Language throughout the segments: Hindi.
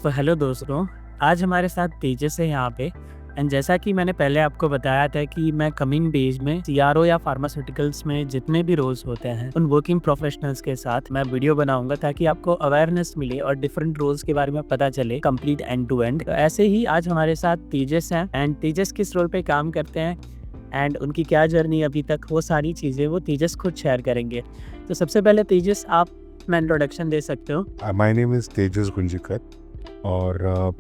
तो हेलो दोस्तों, आज हमारे साथ तेजस है यहाँ पे। एंड जैसा कि मैंने पहले आपको बताया था कि मैं कमिंग डेज में सीआरओ या फार्मास्यूटिकल्स में जितने भी रोल्स होते हैं उन वर्किंग प्रोफेशनल्स के साथ मैं वीडियो बनाऊंगा ताकि आपको अवेयरनेस मिले और डिफरेंट रोल्स के बारे में पता चले कंप्लीट एंड टू एंड। तो ऐसे ही आज हमारे साथ तेजस हैं एंड तेजस किस रोल पे काम करते हैं एंड उनकी क्या जर्नी अभी तक, वो सारी चीज़ें वो तेजस खुद शेयर करेंगे। तो सबसे पहले तेजस, आप मैं इंट्रोडक्शन दे सकते हो? My name is Tejas Gunjikar और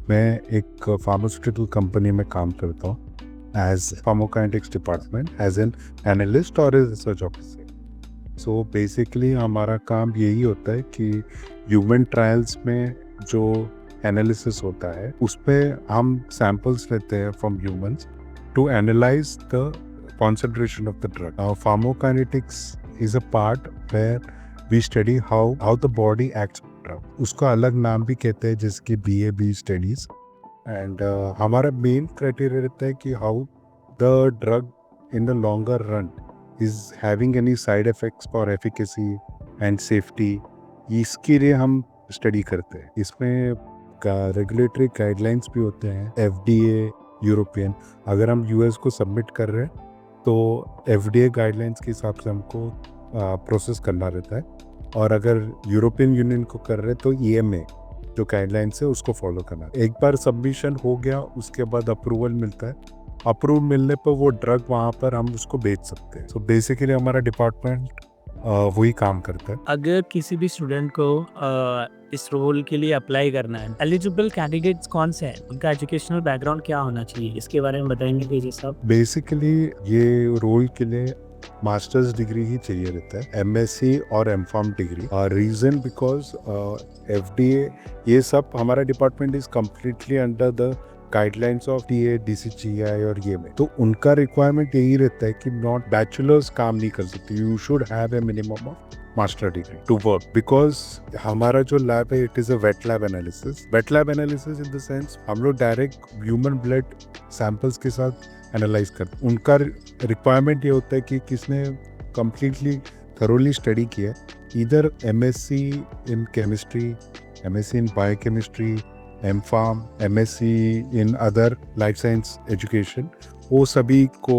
मैं एक फार्मास्यूटिकल कंपनी में काम करता हूँ as pharmacokinetics department as an analyst और as research officer. So basically हमारा काम यही होता है कि ह्यूमन ट्रायल्स में जो एनालिसिस होता है उस पर हम सैम्पल्स लेते हैं from humans to analyse the concentration of the drug. Pharmacokinetics is a part where we study how the body acts. उसको अलग नाम भी कहते हैं जिसकी BA/B स्टडीज। एंड हमारा मेन क्राइटेरिया रहता है कि how the drug in the longer run is having any side effects for efficacy and safety. इसके लिए हम स्टडी करते हैं। इसमें रेगुलेटरी गाइडलाइंस भी होते हैं, FDA, यूरोपियन। अगर हम US को सबमिट कर रहे हैं तो FDA गाइडलाइंस के हिसाब से हमको प्रोसेस करना रहता है, और अगर यूरोपियन यूनियन को कर रहे तो EMA जो गाइडलाइंस है उसको फॉलो करना। एक बार सबमिशन हो गया उसके बाद अप्रूवल मिलता है। अप्रूव मिलने पर वो ड्रग वहाँ पर हम उसको बेच सकते हैं। सो बेसिकली हमारा डिपार्टमेंट वही काम करता है। अगर किसी भी स्टूडेंट को इस रोल के लिए अप्लाई करना है, एलिजिबल कैंडिडेट्स कौन से हैं, उनका एजुकेशनल बैकग्राउंड क्या होना चाहिए, इसके बारे में बताएंगे तेजस साहब? बेसिकली ये रोल के लिए मास्टर्स डिग्री ही चाहिए रहता है, MSc और MPharm degree. Reason because FDA ये सब हमारा department is completely under the guidelines of DA, DCGI और ये में, तो उनका रिक्वायरमेंट यही रहता है कि नॉट बैचलर्स काम नहीं कर सकते, you should have a minimum of master degree to work. Because हमारा जो लैब है it is a wet lab analysis. Wet lab analysis in the sense हम लोग डायरेक्ट ह्यूमन ब्लड सैंपल्स के साथ एनालाइज करते। उनका रिक्वायरमेंट ये होता है कि किसने कम्प्लीटली थरोली स्टडी किया, इधर MSc in chemistry, MSc in biochemistry, MPharm, MSc in other life science education, वो सभी को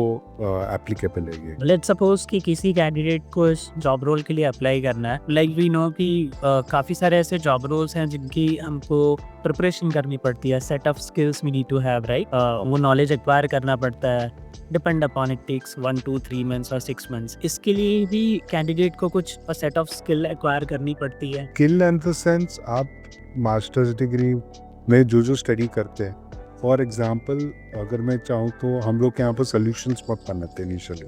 एप्लीकेबल है ये। लेट्स सपोज कि किसी कैंडिडेट को इस जॉब रोल के लिए अप्लाई करना है। लाइक वी नो कि काफ़ी सारे ऐसे जॉब रोल्स हैं जिनकी हमको प्रिपरेशन करनी पड़ती है, set of skills we need to have, right? वो नॉलेज एक्वायर करना पड़ता है, depend upon it takes 1 2 3 months और 6 मंथ्स। इसके लिए भी कैंडिडेट को कुछ सेट ऑफ स्किल एक्वायर करनी पड़ती है। स्किल इन द सेंस आप मास्टर्स डिग्री में जो स्टडी करते हैं, फॉर एग्जाम्पल अगर मैं चाहूँ तो हम लोग के यहाँ पर सोल्यूशंस बहुत बनाते हैं इनिशियली,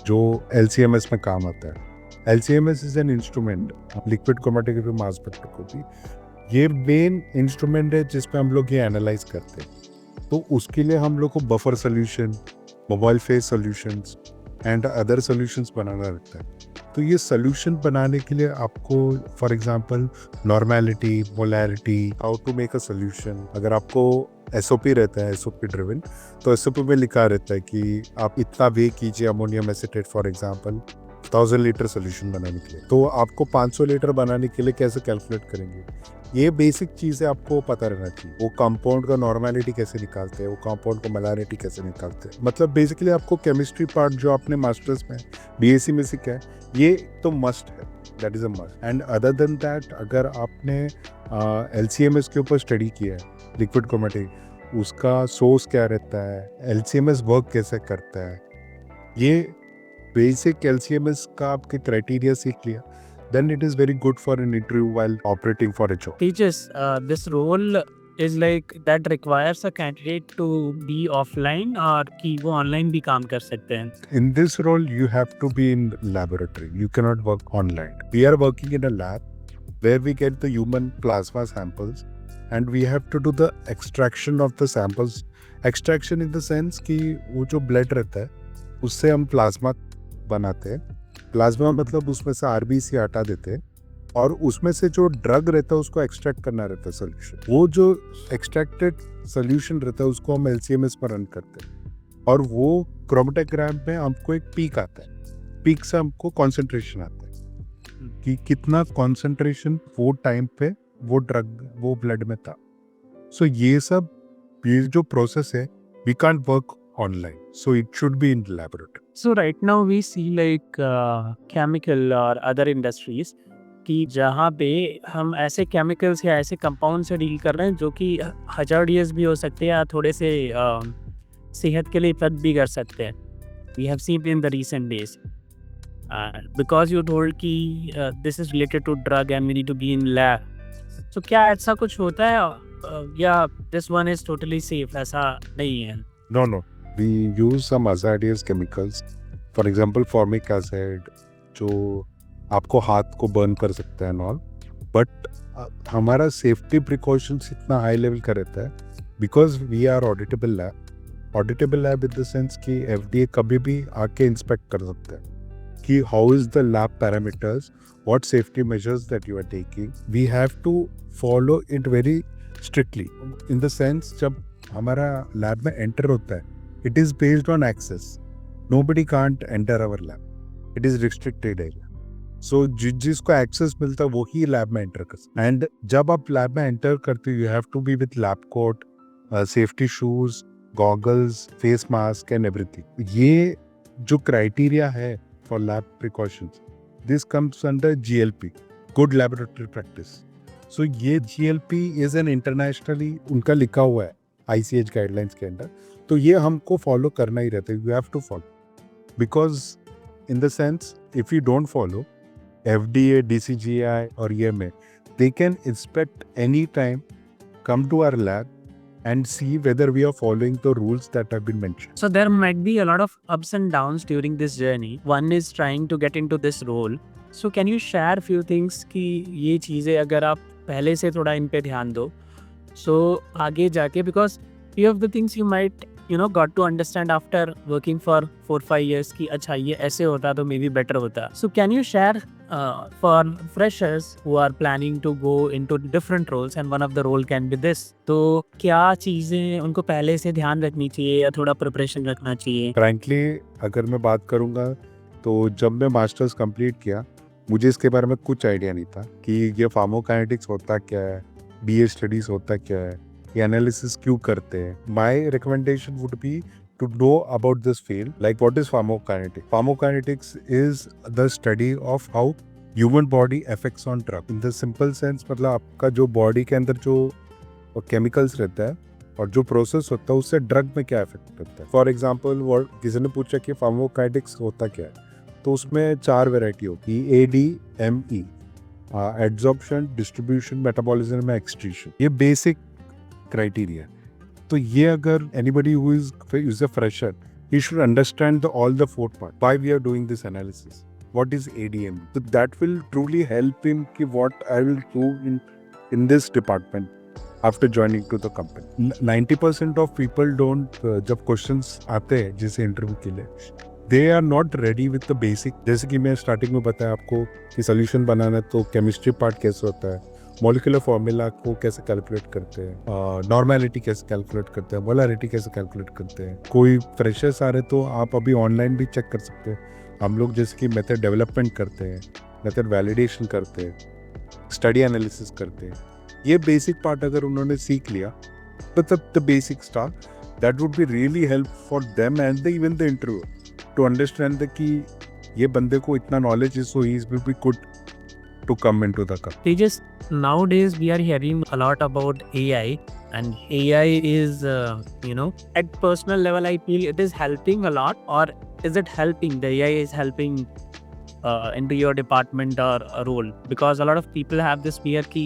जो LC-MS में काम आता है। LC-MS is an instrument, liquid chromatography mass spectroscopy. ये मेन इंस्ट्रूमेंट है जिसपे हम लोग ये एनालाइज करते हैं। तो उसके लिए हम लोग को buffer solution, mobile phase solutions and other solutions बनाना रहता है। तो ये सोल्यूशन बनाने के लिए आपको for example normality, molarity, how to make a solution, अगर आपको SOP रहता है, SOP ड्रिवन, तो SOP में लिखा रहता है कि आप इतना वे कीजिए ammonium acetate for example 1000 litre solution बनाने के लिए, तो आपको 500 लीटर बनाने के लिए कैसे कैलकुलेट करेंगे, ये बेसिक चीज़ें आपको पता रहना चाहिए। वो कंपाउंड का नॉर्मेलिटी कैसे निकालते हैं, वो कंपाउंड को मोलैरिटी कैसे निकालते हैं, मतलब बेसिकली आपको केमिस्ट्री पार्ट जो आपने मास्टर्स में BSc में सीखा है ये तो मस्ट है, that is a must. And other than that अगर आपने LC-MS के ऊपर स्टडी किया है, लिक्विड क्रोमेटिक, उसका सोर्स क्या रहता है, LC-MS वर्क कैसे करता है, ये बेसिक LC-MS का आपके क्राइटेरिया सीख लिया, then it is very good for an interview while operating for a job. Teachers, this role is like that requires a candidate to be offline और कि वो online भी काम कर सकते हैं? In this role, you have to be in laboratory. You cannot work online. We are working in a lab where we get the human plasma samples and we have to do the extraction of the samples. Extraction in the sense कि वो जो blood रहता है उससे हम plasma बनाते हैं। प्लाज्मा मतलब उसमें से RBC हटा देते हैं और उसमें से जो ड्रग रहता है उसको एक्सट्रैक्ट करना रहता है सोल्यूशन। वो जो एक्सट्रैक्टेड सोल्यूशन रहता है उसको हम LC-MS पर रन करते हैं और वो क्रोमेटोग्राम में हमको एक पीक आता है। पीक से हमको कॉन्सेंट्रेशन आता है कि कितना कॉन्सेंट्रेशन वो टाइम पे वो ड्रग वो ब्लड में था। सो ये जो प्रोसेस है, we can't work online, so it should be in laboratory. So right now we see like chemical और other industries कि जहाँ पे हम ऐसे केमिकल्स या ऐसे कंपाउंड से डील कर रहे हैं जो कि हजार्डियस भी हो सकते हैं या थोड़े से सेहत के लिए इफेक्ट भी कर सकते हैं. We have seen in the recent days because you told कि this is related to drug and we need to be in lab. So क्या ऐसा कुछ होता है या this one is totally safe? ऐसा नहीं है. No. We use some hazardous chemicals. For example, formic acid, जो आपको हाथ को बर्न कर सकता है नॉल. बट हमारा सेफ्टी प्रिकॉशंस इतना हाई लेवल का रहता है because we are auditable lab. Auditable lab in the sense कि FDA कभी भी आके इंस्पेक्ट कर सकता है कि how is the lab parameters, what safety measures that you are taking. We have to follow it very strictly in the sense जब हमारा लैब में एंटर होता है, it is based on access. Nobody can't enter our lab. It is restricted area. So जिसको access मिलता है वो ही lab में enter कर सकता है. And जब आप lab में enter करते हो, you have to be with lab coat, safety shoes, goggles, face mask and everything. ये जो criteria है for lab precautions, this comes under GLP, Good Laboratory Practice. So ये GLP is an internationally उनका लिखा हुआ है ICH गाइडलाइंस के अंदर. तो ये हमको फॉलो करना ही रहता है. You have to follow because in the sense if you don't follow, FDA, DCGI और EMA, they can inspect any time, come to our lab and see whether we are following the rules that have been mentioned. So there might be a lot of ups and downs during this journey. One is trying to get into this role. So can you share few things कि ये चीज़ें अगर आप पहले से थोड़ा इन पे ध्यान दो, so आगे जाके, because few of the things you might got to understand after working for 4-5 years कि अच्छा ये ऐसे होता तो maybe better होता. So can you share for freshers who are planning to go into different roles and one of the role can be this, तो क्या चीज़ें उनको पहले से ध्यान रखनी चाहिए या थोड़ा प्रिपरेशन रखना चाहिए? Frankly, अगर मैं बात करूँगा तो जब मैं मास्टर्स कंप्लीट किया, मुझे इसके बारे में कुछ आइडिया नहीं था कि ये फार्माकोकाइनेटिक्स होता क्या है, BA स्टडीज होता क्या है, ये एनालिसिस क्यों करते हैं. My recommendation would be to know about this field. Like what is pharmacokinetics? Pharmacokinetics is the study of how human body affects on drug. In the simple sense मतलब आपका जो बॉडी के अंदर जो केमिकल्स रहता है और जो प्रोसेस होता है उससे ड्रग में क्या इफेक्ट होता है. फॉर एग्जाम्पल किसी ने पूछा कि फार्माकोकाइनेटिक्स होता क्या है, तो उसमें 4 वेराइटी होती है, ADME, adsorption, distribution, metabolism, excretion. ये बेसिक क्राइटेरिया. तो ये अगर anybody who is a fresher, he should understand all the 4 parts. Why we are doing this analysis? What is ADM? So that will truly help him कि what I will do in this department after joining to the company. 90% of people don't जब questions आते हैं जैसे इंटरव्यू के लिए, they are not ready with the basic. जैसे कि मैं स्टार्टिंग में बताया आपको कि सोल्यूशन बनाना है तो केमिस्ट्री पार्ट कैसे होता है, मॉलिक्यूलर फॉर्मूला को कैसे कैलकुलेट करते हैं, नॉर्मेलिटी कैसे कैलकुलेट करते हैं, मोलारिटी कैसे कैलकुलेट करते हैं. कोई फ्रेशर्स आ रहे तो आप अभी ऑनलाइन भी चेक कर सकते हैं. हम लोग जैसे कि मेथड डेवलपमेंट करते हैं, मेथड वैलिडेशन करते हैं, स्टडी एनालिसिस करते हैं. ये बेसिक पार्ट अगर उन्होंने सीख लिया, मतलब the basic start, that would be really help for them and even the interview to understand कि ये बंदे को इतना नॉलेज है, so he will be good to come into the company. Tejas, nowadays we are hearing a lot about AI, and AI is, at personal level, I feel it is helping a lot, or is it helping? The AI is helping into your department or a role, because a lot of people have this fear ki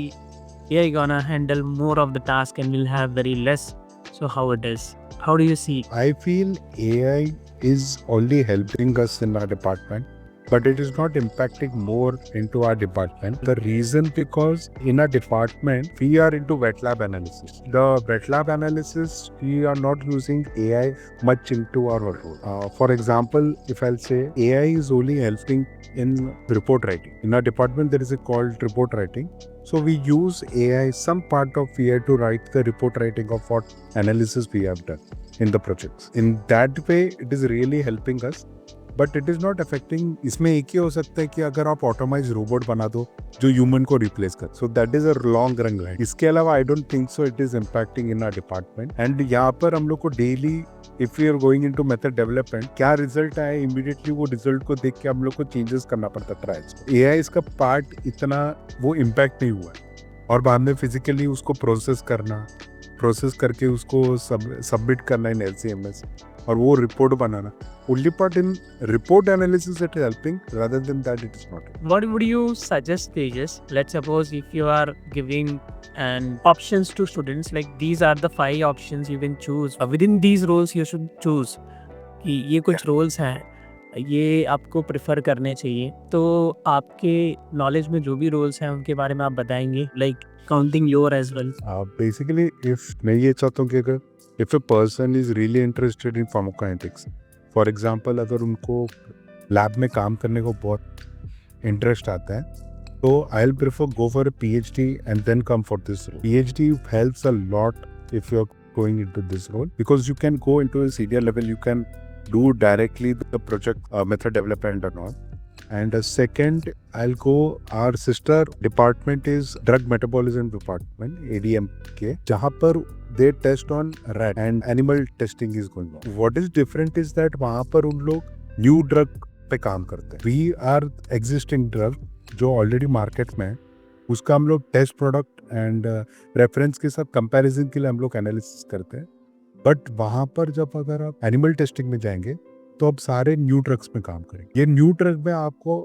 AI gonna handle more of the task and will have very less. So how it is? How do you see? I feel AI is only helping us in our department, but it is not impacting more into our department. The reason because in our department, we are into wet lab analysis. The wet lab analysis, we are not using AI much into our role. For example, if I'll say AI is only helping in report writing. In our department, there is a called report writing. So we use AI, some part of AI to write the report writing of what analysis we have done in the projects. In that way, it is really helping us. But it is not affecting. इसमें एक ही हो सकता है कि अगर आप ऑटोमाइज रोबोट बना दो जो ह्यूमन को रिप्लेस कर, so that is a long run right. इसके अलावा I don't think so it is impacting in our department. And यहाँ पर हम लोग को daily if you are going into method development, क्या रिजल्ट आए इमीडिएटली वो रिजल्ट को देख के हम लोग को चेंजेस करना पड़ता ट्रायल्स। एआई इसका पार्ट इतना वो इम्पैक्ट नहीं हुआ है, और बाद में फिजिकली उसको प्रोसेस करके उसको सबमिट करना इन LCMS और वो report banana. Only part in report analysis it is helping, rather than that it is not. What would you suggest, Tejas? Let's suppose if you are giving an options to students, like these are the 5 options you can choose. Within these roles you should choose कि ये कुछ roles हैं, ये आपको प्रेफर करने चाहिए। तो आपके नॉलेज में जो भी रोल्स हैं उनके बारे में आप बताएंगे, like counting your age well. Basically, if मैं ये चाहता हूँ कि अगर if a person is really interested in pharmacokinetics, for example अगर उनको लैब में काम करने को बहुत इंटरेस्ट आता है, तो I will prefer go for a PhD and then come for this role. PhD helps a lot if you are going into this role, because you can go into a senior level, you can do directly the project method development and all. And second, I'll go, our sister department is drug metabolism department, ADMK, जहाँ पर they test on rat and animal testing is going on. What is different is that वहाँ पर उन लोग new drug पे काम करते हैं। We are existing drug जो already market में है, उसका हम लोग टेस्ट प्रोडक्ट एंड रेफरेंस के साथ कंपैरिजन के लिए हम लोग एनालिसिस करते हैं। बट वहाँ पर जब अगर आप एनिमल टेस्टिंग में जाएंगे तो अब सारे न्यू ड्रग्स में काम करेंगे। ये न्यू ड्रग में आपको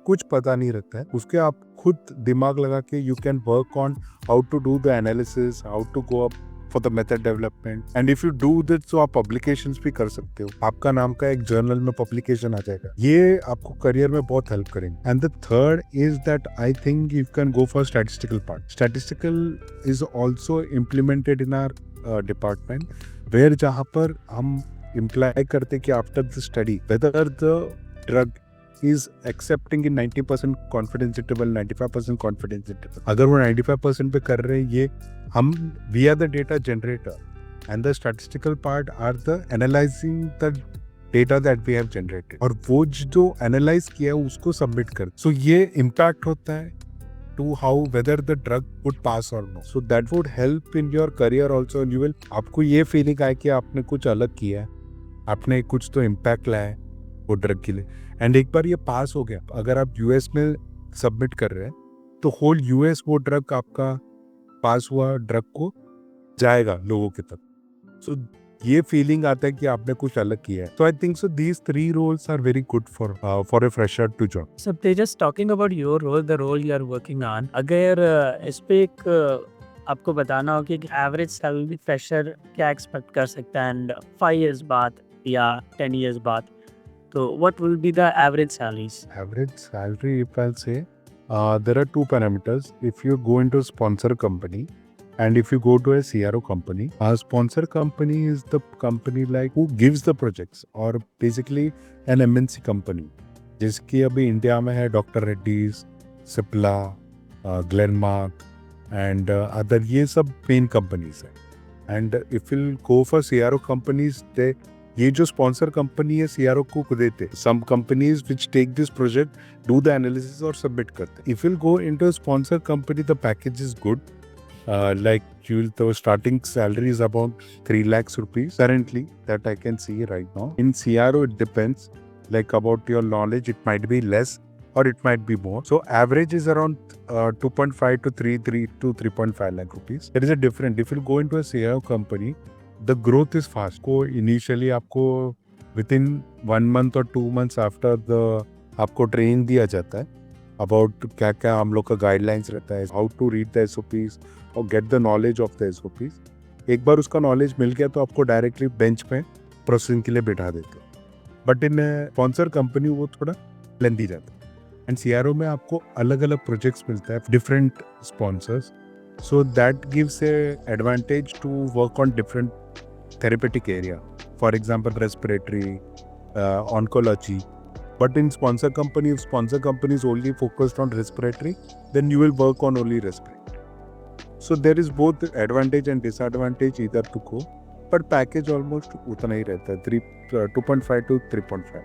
कुछ पता नहीं रहता है, उसके आप खुद दिमाग लगा के you can work on how to do the analysis, how to go up for the method development. And if you do this तो आप पब्लिकेशंस भी कर सकते हो, आपका नाम का एक जर्नल में पब्लिकेशन आ जाएगा। ये आपको करियर में बहुत हेल्प करेंगे। And the third is that I think you can go for statistical part. Statistical is also implemented in our department, where जहाँ पर हम इम्प्लाई करते कि after the study whether the drug is accepting in 90% confidence interval, 95% confidence interval. अगर वो 95% पे कर रहे हैं, ये हम we are the data generator and the statistical part are the analyzing the data that we have generated, और वो जो analyze किया है उसको submit कर। So ये impact होता है to how whether the drug would pass or no. So that would help in your career also, and you will, आपको ये feeling आए कि आपने कुछ अलग किया है, आपने कुछ तो impact लाया है वो ड्रग के लिए। एंड एक बार ये पास हो गया, अगर आप यूएस में सबमिट कर रहे हैं तो होल यूएस वो ड्रग आपका पास हुआ ड्रग को जाएगा लोगों के तक। सो ये फीलिंग आता है कि आपने कुछ अलग किया है। So I think so these 3 roles are very good for a fresher to join. So Tejas, talking about your role, the role you are working on, अगर इस पे एक आपको बताना हो कि एवरेज सैलरी फ्रेशर क्या एक्सपेक्ट कर सकता है एंड 5 years बाद या 10 years बाद, so what will be the average salaries? Average salary, if I'll say, there are 2 parameters. If you go into a sponsor company and if you go to a CRO company, a sponsor company is the company like who gives the projects, और basically an MNC company जिसकी अभी इंडिया में है doctor Reddy's, Cipla, Glenmark and other, ये सब मेन कंपनीज है। And if you go for CRO companies, they ये जो स्पॉन्सर कंपनी है CRO को देते, some companies which take this project, do the analysis और सबमिट करते। If you go into a sponsor company, the package is good, like the starting salary is about 3 lakhs rupees currently that I can see right now. In CRO it depends, like about your knowledge, it might be less or it might be more. So average is around 2.5 to 3.5 lakh rupees. There is a difference. If you go into a CRO company, the growth is fast. को initially आपको within 1 month or 2 months after the आपको ट्रेन दिया जाता है अबाउट क्या क्या हम लोग का गाइडलाइंस रहता है, how to read the SOPs और get the knowledge of the SOPs। एक बार उसका नॉलेज मिल गया तो आपको डायरेक्टली बेंच पे प्रोसेसिंग के लिए बैठा देते हैं। बट इन स्पॉन्सर कंपनी वो थोड़ा लेंदी जाता है। एंड CRO में आपको अलग अलग प्रोजेक्ट्स मिलता है, different sponsors, so that gives a advantage to work on different therapeutic area, for example respiratory, oncology. But in sponsor company, if sponsor company is only focused on respiratory, then you will work on only respiratory. So there is both advantage and disadvantage either to go. पर पैकेज ऑलमोस्ट उतना ही रहता है, 2.5 to 3.5.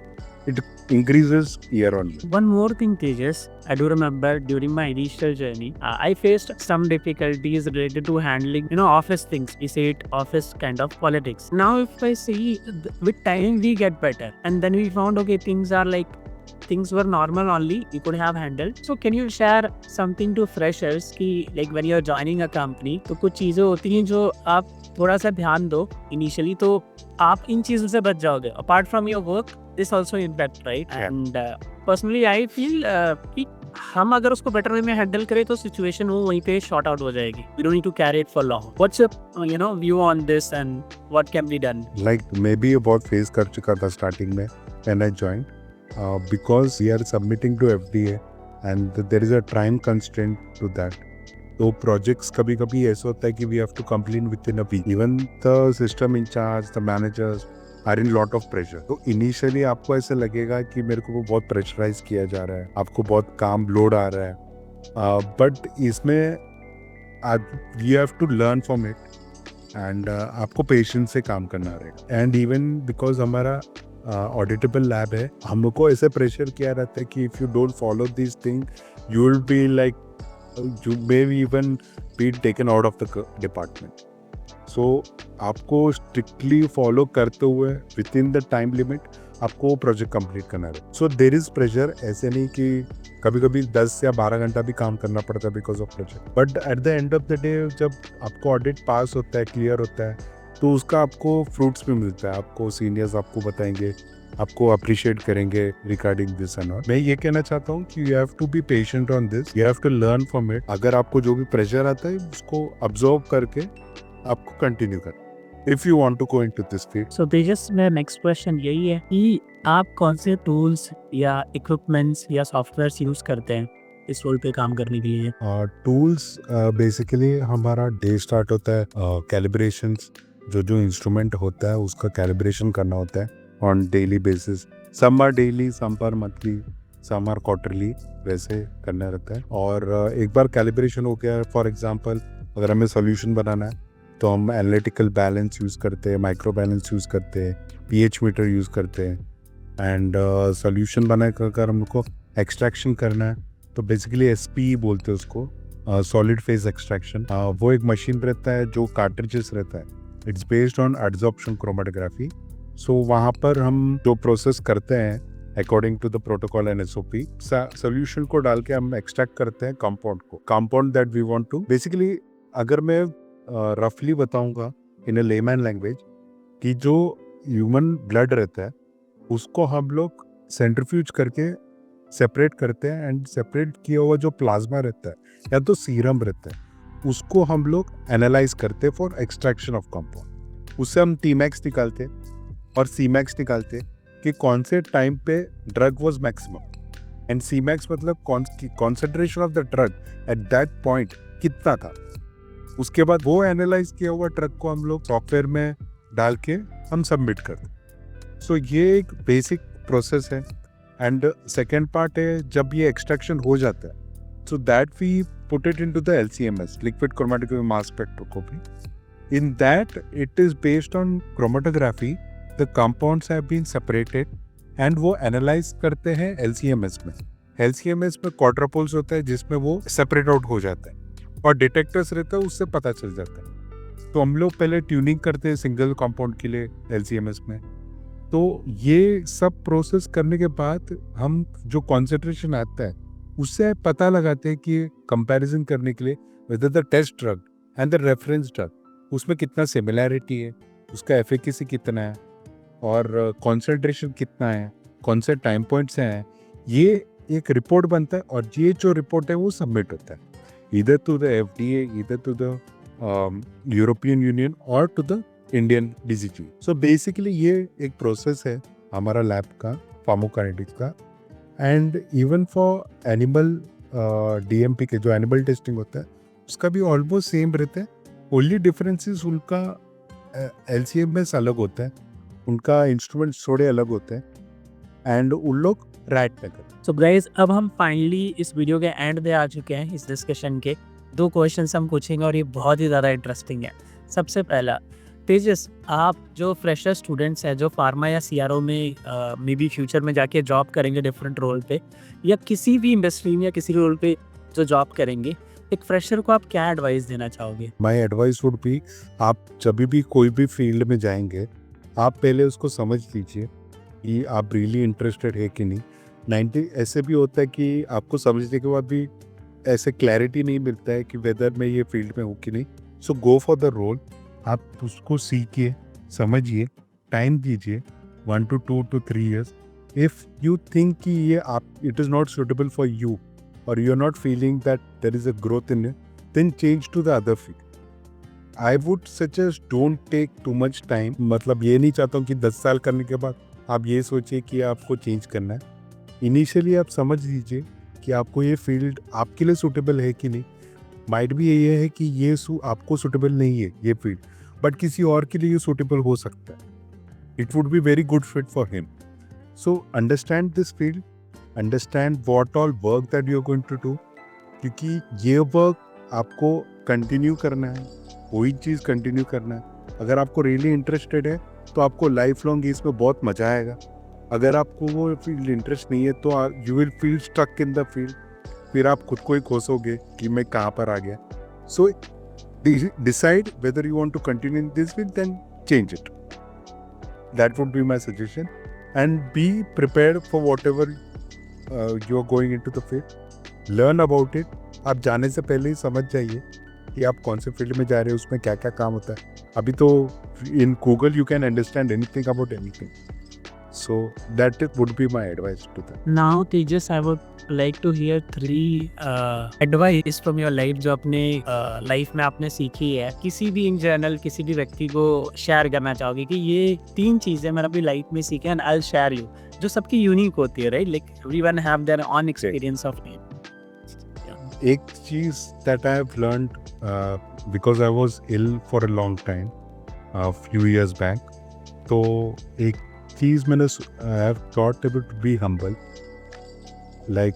It increases year on year. One more thing, Tejas, I do remember during my initial journey, I faced some difficulties related to handling, office things. We say it office kind of politics. Now, if I see, with time we get better, and then we found okay, things were normal only, we could have handled. So can you share something to freshers कि like when you're joining a company, तो कुछ चीज़ें होती हैं जो आप थोड़ा सा ध्यान दो इनिशियली, तो आप इन चीज़ों से बच जाओगे. Apart from your work this also impact, right? And personally I feel कि हम अगर उसको बेटर वे में हैंडल करें तो सिचुएशन वो वहीं पे शॉर्ट आउट हो जाएगी. We don't need to carry it for long. What's your view on this and what can be done? Like मैं भी ये बहुत फेस कर चुका था स्टार्टिंग में when I joined. Because we are submitting to FDA and there is a time constraint to that. तो projects कभी कभी ऐसा होता है कि we have to complete within a week. Even the system in charge, the managers are in lot of pressure. तो initially आपको ऐसा लगेगा कि मेरे को बहुत प्रेशराइज किया जा रहा है, आपको बहुत काम लोड आ रहा है, बट इसमें you have to learn from it and आपको पेशेंस से काम करना रहेगा. एंड इवन बिकॉज हमारा ऑडिटेबल लैब है, हम लोग को ऐसे प्रेशर किया रहता है कि if you don't follow this thing you will be like you may even be taken out of the department. So आपको स्ट्रिक्टली फॉलो करते हुए within the time limit आपको प्रोजेक्ट कंप्लीट करना है. So there is pressure. ऐसे नहीं कि कभी कभी 10 या 12 घंटा भी काम करना पड़ता है because of project. But at the end of the day जब आपको ऑडिट पास होता है, क्लियर होता है, तो उसका आपको फ्रूट्स भी मिलता है. आपको सीनियर्स आपको बताएंगे, आपको अप्रिशिएट करेंगे रिगार्डिंग दिस एंड ऑल. मैं ये कहना चाहता हूँ कि you have to be patient on this, you have to learn from it. अगर आपको जो भी प्रेशर आता है उसको ऑब्जर्व करके आपको कंटिन्यू करना if you want to go into this field. So Tejas, मेरा नेक्स्ट क्वेश्चन यही है कि आप कौन से टूल्स या इक्विपमेंट्स या सॉफ्टवेयर्स यूज करते हैं इस रोल पे काम करने के लिए? टूल्स बेसिकली हमारा डे स्टार्ट होता है कैलिब्रेशंस. जो इंस्ट्रूमेंट होता है उसका कैलिब्रेशन करना होता है on daily basis. Some are daily, some are monthly, some are quarterly, वैसे करना रहता है. और एक बार कैलिब्रेशन हो गया, फॉर एग्जांपल अगर हमें सोल्यूशन बनाना है तो हम एनालिटिकल बैलेंस यूज़ करते हैं, माइक्रो बैलेंस यूज़ करते हैं, पीएच मीटर यूज़ करते हैं. एंड सोल्यूशन बना कर हम लोग को एक्सट्रैक्शन करना है तो बेसिकली एसपी बोलते हैं उसको, सॉलिड फेज एक्सट्रैक्शन. वो एक मशीन रहता है जो कार्ट्रिजेस रहता है. It's based on adsorption chromatography. So वहाँ पर हम जो प्रोसेस करते हैं according to the protocol and SOP, solution को डाल के हम एक्सट्रैक्ट करते हैं compound that we want to. Basically अगर मैं रफली बताऊंगा इन अ लेमैन लैंग्वेज कि जो ह्यूमन ब्लड रहता है उसको हम लोग सेंट्रीफ्यूज करके सेपरेट करते हैं. एंड सेपरेट किया हुआ जो प्लाज्मा रहता है या तो सीरम रहता है उसको हम लोग एनालाइज करते हैं फॉर एक्सट्रैक्शन ऑफ कंपाउंड. उससे हम टीमैक्स निकालते और सीमैक्स निकालते कि कौन से टाइम पे ड्रग वाज मैक्सिमम एंड सीमैक्स मतलब concentration of the drug at that point कितना था. उसके बाद वो एनालाइज किया हुआ ड्रग को हम लोग सॉफ्टवेयर में डाल के हम सबमिट करते. सो ये एक बेसिक प्रोसेस है. एंड सेकेंड पार्ट है जब ये एक्सट्रैक्शन हो जाता है so that we put it into the LCMS, liquid chromatography mass spectroscopy. In that it is based on chromatography, the compounds have been separated and वो analyze करते हैं LCMS में. LCMS में quadrupoles होता है जिसमें वो separate out हो जाता है और detectors रहता है उससे पता चल जाता है. तो हम लोग पहले ट्यूनिंग करते हैं सिंगल कंपाउंड के लिए LCMS में. तो ये सब प्रोसेस करने के बाद हम जो कॉन्सेंट्रेशन आता है उससे पता लगाते हैं कि कंपैरिजन करने के लिए whether the test drug and the reference drug उसमें कितना सिमिलैरिटी है, उसका एफिकेसी कितना है और कॉन्सेंट्रेशन कितना है, कौन से टाइम पॉइंट्स हैं. ये एक रिपोर्ट बनता है और ये जो रिपोर्ट है वो सबमिट होता है either to the FDA, either to the European Union और to the Indian DCGI. So basically ये एक प्रोसेस है हमारा लैब का, फार्माकोकाइनेटिक्स का. And even for animal DMP के जो एनिमल टेस्टिंग होता है उसका भी ऑलमोस्ट सेम रहता है. ओनली डिफरेंसेस उनका LCMS अलग होता है, उनका इंस्ट्रूमेंट थोड़े अलग होते हैं एंड उन लोग रैट पे करते हैं. सो गाइज, अब हम फाइनली इस वीडियो के एंड पे आ चुके हैं. इस डिस्कशन के 2 क्वेश्चन हम पूछेंगे और ये बहुत ही ज़्यादा इंटरेस्टिंग है. सबसे पहला, तेजस, आप जो फ्रेशर स्टूडेंट्स हैं जो फार्मा या सीआरओ में मे बी फ्यूचर में जाके जॉब करेंगे डिफरेंट रोल पे, या किसी भी इंडस्ट्री में या किसी रोल पे जो जॉब करेंगे, एक फ्रेशर को आप क्या एडवाइस देना चाहोगे? माई एडवाइस वुड बी, आप जब भी कोई भी फील्ड में जाएंगे, आप पहले उसको समझ लीजिए कि आप रियली इंटरेस्टेड है कि नहीं। 90 ऐसे भी होता है कि आपको समझने के बाद भी ऐसे क्लैरिटी नहीं मिलता है कि वेदर मैं ये फील्ड में हूँ कि नहीं। सो गो फॉर द रोल, आप उसको सीखिए, समझिए, टाइम दीजिए 1 to 2 to 3 years। If you think कि ये आप it is not suitable for you or you're not feeling that there is a growth in it, then change to the other field. I would suggest don't take too much time। मतलब ये नहीं चाहता हूँ कि 10 साल करने के बाद आप ये सोचिए कि आपको चेंज करना है। इनिशियली आप समझ लीजिए कि आपको ये फील्ड आपके लिए सूटेबल है कि नहीं। माइट भी ये है कि ये आपको सूटेबल नहीं है ये फील्ड, बट किसी और के लिए ये सूटेबल हो सकता है। It would be very good fit for him. So understand this field, understand what all work that you are going to do, क्योंकि ये वर्क आपको कंटिन्यू करना है, वही चीज़ कंटिन्यू करना है। अगर आपको रियली इंटरेस्टेड है तो आपको लाइफ लॉन्ग इसमें बहुत मज़ा आएगा। अगर आपको वो फील्ड इंटरेस्ट नहीं है तो you will feel stuck in the field, फिर आप खुद को ही खोसोगे कि मैं कहाँ पर आ गया। So decide whether you want to continue in this field, then change it. That would be my suggestion, and be prepared for whatever you are going into the field. Learn about it. आप जाने से पहले ही समझ जाइए कि आप कौन से फील्ड में जा रहे हो, उसमें क्या क्या काम होता है। अभी तो in Google you can understand anything about anything. So that would be my advice to that. Now, Tejas, I would like to hear 3 advice from your life जो अपने लाइफ में आपने सीखी है, किसी भी इन जनरल किसी भी व्यक्ति को शेयर करना चाहोगे कि ये 3 चीज़ें मैंने अपनी लाइफ में सीखी and I will share you, जो सबकी यूनिक होती है, right? Like everyone have their own experience of it. एक चीज़ that I have learned because I was ill for a long time few years back, तो एक चीज़ मैंने I have thought about to be humble. Like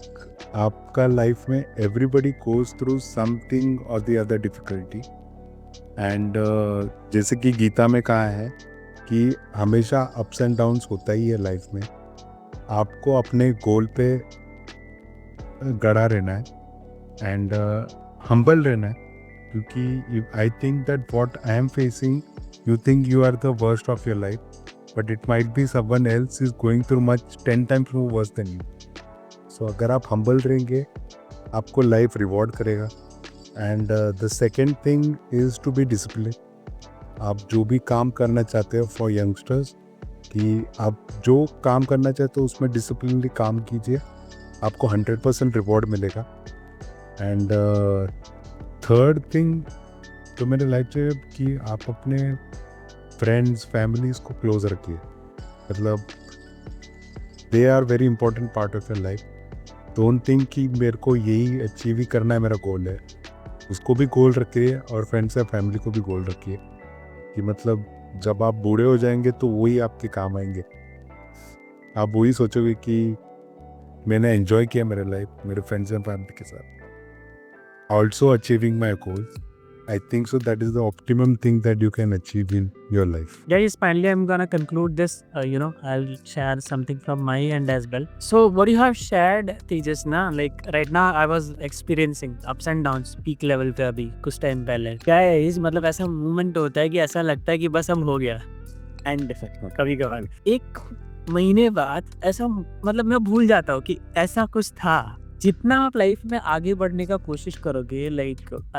आपका लाइफ में एवरीबडी गोज थ्रू समथिंग और द अदर डिफिकल्टी, एंड जैसे कि गीता में कहा है कि हमेशा अप्स एंड डाउन्स होता ही है लाइफ में। आपको अपने गोल पे गड़ा रहना है एंड हम्बल रहना है, क्योंकि I think that what I am facing, you think you are the worst of your life, but it might be someone else is going through much 10 times more worse than you. So अगर आप humble रहेंगे, आपको life reward करेगा। And the second thing is to be disciplined। आप जो भी काम करना चाहते हो for youngsters, कि आप जो काम करना चाहते हो उसमें डिसिप्लिनली काम कीजिए, आपको 100% रिवॉर्ड मिलेगा। एंड थर्ड थिंग तो मेरे लाइफ से कि आप अपने फ्रेंड्स फैमिलीज़ को क्लोज रखिए। मतलब they are very important part of your life. Don't think कि मेरे को यही अचीव ही करना है, मेरा गोल है। उसको भी गोल रखिए और फ्रेंड्स या फैमिली को भी गोल रखिए कि मतलब जब आप बूढ़े हो जाएंगे तो वही आपके काम आएंगे। आप वही सोचोगे कि मैंने एंजॉय किया मेरे लाइफ मेरे फ्रेंड्स एंड फैमिली के साथ। Also achieving my goals, I think so that is the optimum thing that you can achieve in your life. Guys, finally I'm gonna conclude this. I'll share something from my end as well. So what you have shared, Tejas, na, like right now I was experiencing ups and downs peak level पे अभी कुछ टाइम पहले। क्या है इस मतलब ऐसा मोमेंट होता है कि ऐसा लगता है कि बस हम हो गया एंड कभी कभार 1 महीने बाद ऐसा मतलब मैं भूल जाता हूँ कि ऐसा कुछ था। जितना आप लाइफ में आगे बढ़ने का कोशिश करोगे, like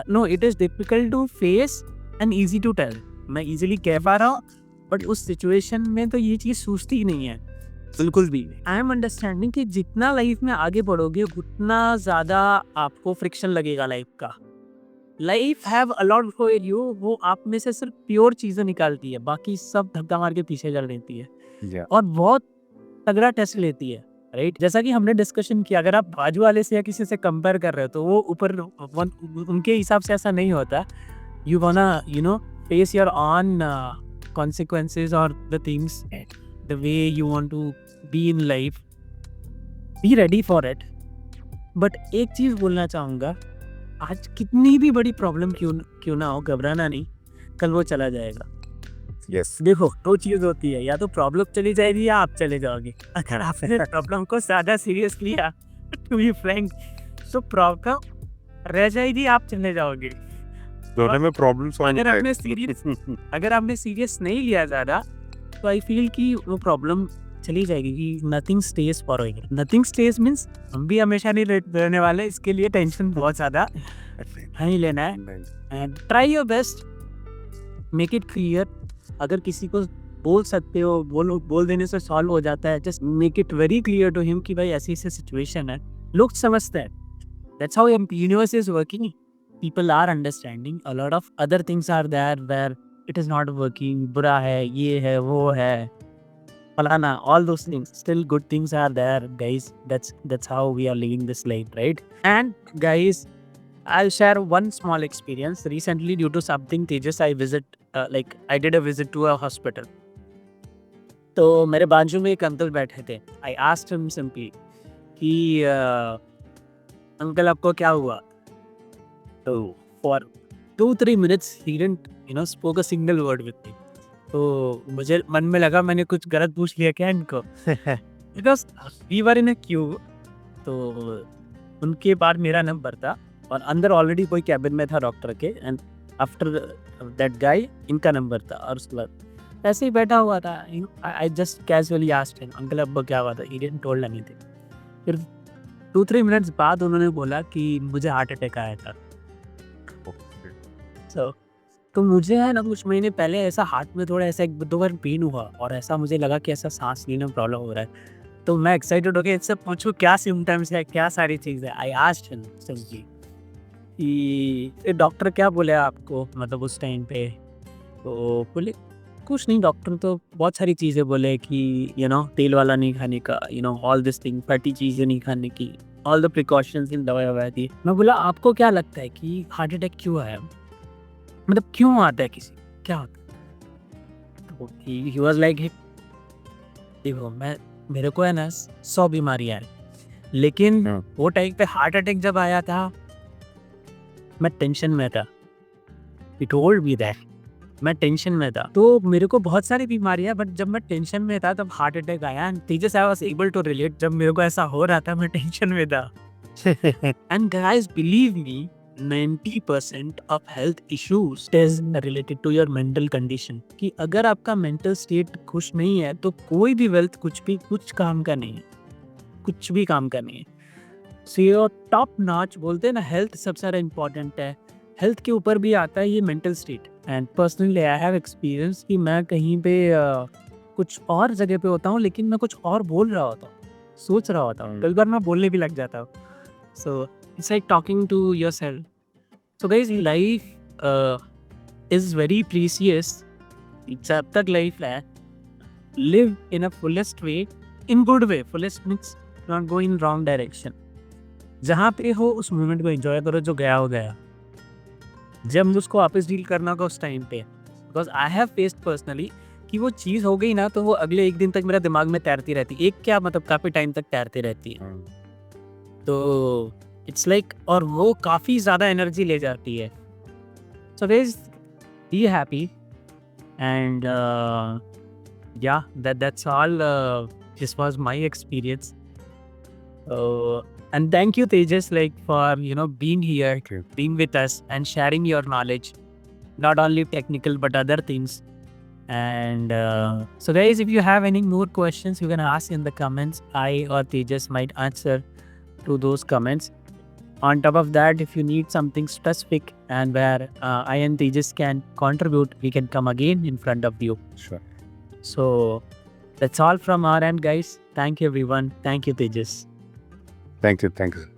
no it is difficult to face and easy to tell. मैं इजीली कह पा रहा हूँ, बट उस सिचुएशन में तो ये चीज़ सूझती ही नहीं है बिल्कुल भी। आई एम अंडरस्टैंडिंग कि जितना लाइफ में आगे बढ़ोगे उतना ज़्यादा आपको फ्रिक्शन लगेगा लाइफ का। Life have a lot for you, वो आप में से सिर्फ प्योर चीज़ें निकालती है, बाकी सब धक्का मार के पीछे चल देती है और बहुत तगड़ा टेस्ट लेती है, राइट? जैसा कि हमने डिस्कशन किया, अगर आप बाजू वाले से या किसी से कंपेयर कर रहे हो तो वो ऊपर उनके हिसाब से ऐसा नहीं होता। You वांना face your on consequences or the things the way you want to be in life, be ready for it। But एक चीज़ बोलना चाहूँगा, आज कितनी भी बड़ी प्रॉब्लम क्यों ना हो, घबराना नहीं, कल वो चला जाएगा। यस देखो, 2 चीज़ होती है, या तो प्रॉब्लम चली जाएगी या आप चले जाओगे। अगर आपने प्रॉब्लम को ज़्यादा सीरियस लिया, टू बी फ्रैंक, तो प्रॉब्लम रह जाएगी, आप चले जाओगे। दोनों में प्रॉब्लम सॉल्व अगर आपने सीरियस नहीं लिया ज़्यादा, तो आई फील कि वो प्रॉब्लम चली जाएगी, कि nothing stage for ever. Nothing stage means हम भी हमेशा नहीं रहने वाले, इसके लिए टेंशन बहुत ज़्यादा नहीं लेना है। And try your best, make it clear. अगर किसी को बोल सकते हो, बोल देने से सॉल्व हो जाता है। Just make it very clear to him कि भाई ऐसी ऐसी सिचुएशन है। लोग समझते हैं, that's how universe is working. People are understanding. A lot of other things are there where it is not working, बुरा है, ये है, वो है, फलाना, all those things. Still good things are there, guys. That's how we are living this life, right? And guys, I'll share one small experience. Recently, due to something, Tejas, I did a visit to a hospital. तो मेरे बाजू में एक अंकल बैठे थे। I asked him simply कि अंकल आपको क्या हुआ? तो for 2-3 minutes he didn't spoke a single word with me. तो मुझे मन में लगा मैंने कुछ गलत पूछ लिया क्या इनको। Because we were in a queue, तो उनके बाद मेरा नंबर था और अंदर ऑलरेडी कोई कैबिन में था डॉक्टर के, एंड आफ्टर दैट गाय इनका नंबर था। और उसके बाद ऐसे ही बैठा हुआ था। I just casually asked him, uncle अब क्या हुआ था? He didn't told anything. फिर 2-3 मिनट्स बाद उन्होंने बोला कि मुझे हार्ट अटैक आया था। तो मुझे है ना कुछ महीने पहले ऐसा हार्ट में थोड़ा ऐसा 1-2 बार पेन हुआ और ऐसा मुझे लगा कि ऐसा सांस लेने में प्रॉब्लम हो रहा है। तो मैं एक्साइटेड होकर इससे पूछूं क्या सिम्टम्स है, क्या सारी चीज़ है। आई आस्क्ड हिम सिंपली कि डॉक्टर क्या बोले आपको, मतलब उस टाइम पे? तो बोले कुछ नहीं, डॉक्टर तो बहुत सारी चीज़ें बोले कि तेल वाला नहीं खाने का, ऑल दिस थिंग, फैटी चीज़ें नहीं खाने की, ऑल द प्रिकॉशंस इन दवाई ववाई दी। मैं बोला आपको क्या लगता है कि हार्ट अटैक क्यों आया, मतलब क्यों आता है, किसी क्या होता है? तो ही वाज लाइक, देखो मेरे को है ना 100 बीमारियां हैं, लेकिन वो टाइम पे हार्ट अटैक जब आया था मैं टेंशन में था। ही टोल्ड मी दैट मैं टेंशन में था। तो मेरे को बहुत सारी बीमारियां, बट जब मैं टेंशन में था तब हार्ट अटैक आया। And Tejas I was able to relate, जब मेरे को ऐसा हो रहा था मैं टेंशन में था। And guys believe me, 90% of health issues is related to your mental condition। कि अगर आपका mental state खुश नहीं है तो कोई भी wealth कुछ काम का नहीं है, कुछ भी काम का नहीं है। So your top notch बोलते हैं ना, health सबसे ज़्यादा important है। health के ऊपर भी आता है ये mental state। And personally I have experience कि मैं कहीं पे कुछ और जगह पे होता हूँ, लेकिन मैं कुछ और बोल रहा होता हूँ, सोच रहा होता हूँ, कई बार मैं बोलने भी लग जाता हूँ। So it's like talking to yourself. So guys, life is very precious. जब तक life है, live in a fullest way, in good way. Fullest means not go in wrong direction. जहाँ पे हो उस मोमेंट को enjoy करो, जो गया हो गया। जब उसको वापस डील करना होगा उस टाइम पे, because I have faced personally कि वो चीज़ हो गई ना तो वो अगले एक दिन तक मेरा दिमाग में तैरती रहती, एक क्या मतलब काफ़ी टाइम तक तैरती रहती है। तो इट्स लाइक, और वो काफ़ी ज़्यादा एनर्जी ले जाती है। So guys, be happy and yeah that's all. This was my experience and thank you Tejas, like for being here, being with us and sharing your knowledge, not only technical but other things. And so guys, if you have any more questions you can ask in the comments. I or Tejas might answer to those comments. On top of that, if you need something specific and where I and Tejas can contribute, we can come again in front of you. Sure. So that's all from our end, guys. Thank you, everyone. Thank you, Tejas. Thank you.